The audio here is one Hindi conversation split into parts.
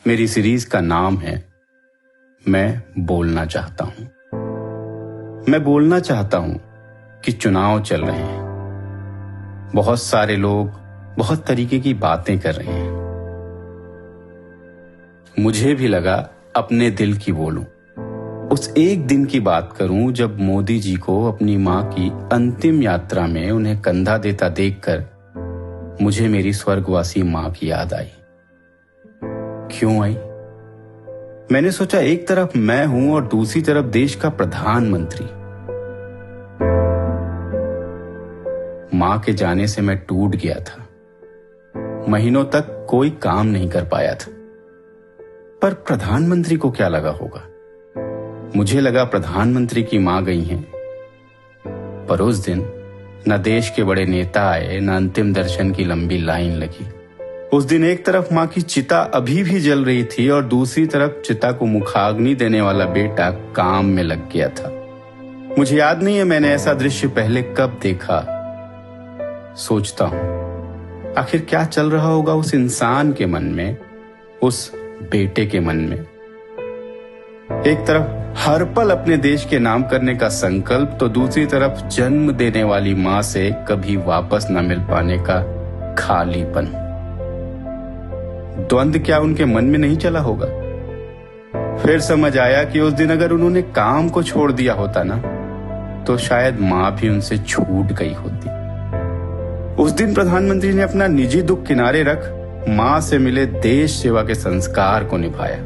मेरी सीरीज का नाम है मैं बोलना चाहता हूं। मैं बोलना चाहता हूं कि चुनाव चल रहे हैं, बहुत सारे लोग बहुत तरीके की बातें कर रहे हैं। मुझे भी लगा अपने दिल की बोलूं, उस एक दिन की बात करूं जब मोदी जी को अपनी मां की अंतिम यात्रा में उन्हें कंधा देता देखकर मुझे मेरी स्वर्गवासी मां की याद आई। क्यों आई? मैंने सोचा, एक तरफ मैं हूं और दूसरी तरफ देश का प्रधानमंत्री। मां के जाने से मैं टूट गया था, महीनों तक कोई काम नहीं कर पाया था। पर प्रधानमंत्री को क्या लगा होगा? मुझे लगा प्रधानमंत्री की मां गई हैं। पर उस दिन न देश के बड़े नेता आए, न अंतिम दर्शन की लंबी लाइन लगी। उस दिन एक तरफ मां की चिता अभी भी जल रही थी और दूसरी तरफ चिता को मुखाग्नि देने वाला बेटा काम में लग गया था। मुझे याद नहीं है मैंने ऐसा दृश्य पहले कब देखा। सोचता हूं, आखिर क्या चल रहा होगा उस इंसान के मन में, उस बेटे के मन में। एक तरफ हर पल अपने देश के नाम करने का संकल्प, तो दूसरी तरफ जन्म देने वाली मां से कभी वापस न मिल पाने का खालीपन। द्वंद क्या उनके मन में नहीं चला होगा? फिर समझ आया कि उस दिन अगर उन्होंने काम को छोड़ दिया होता ना, तो शायद मां भी उनसे छूट गई होती। उस दिन प्रधानमंत्री ने अपना निजी दुख किनारे रख मां से मिले देश सेवा के संस्कार को निभाया।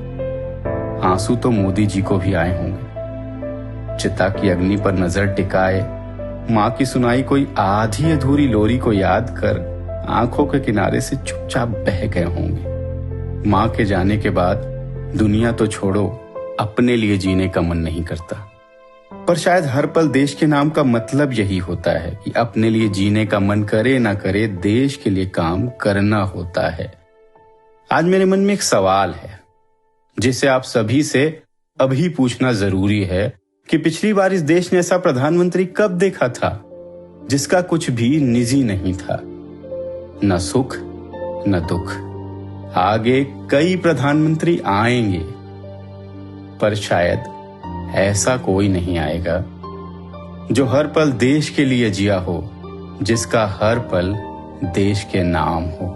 आंसू तो मोदी जी को भी आए होंगे। चिता की अग्नि पर नजर टिकाए मां की सुनाई कोई आधी अधूरी लोरी को याद कर आंखों के किनारे से चुपचाप बह गए होंगे। मां के जाने के बाद दुनिया तो छोड़ो, अपने लिए जीने का मन नहीं करता। पर शायद हर पल देश के नाम का मतलब यही होता है कि अपने लिए जीने का मन करे ना करे, देश के लिए काम करना होता है। आज मेरे मन में एक सवाल है जिसे आप सभी से अभी पूछना जरूरी है कि पिछली बार इस देश ने ऐसा प्रधानमंत्री कब देखा था जिसका कुछ भी निजी नहीं था, न सुख न दुख। आगे कई प्रधानमंत्री आएंगे, पर शायद ऐसा कोई नहीं आएगा जो हर पल देश के लिए जिया हो, जिसका हर पल देश के नाम हो।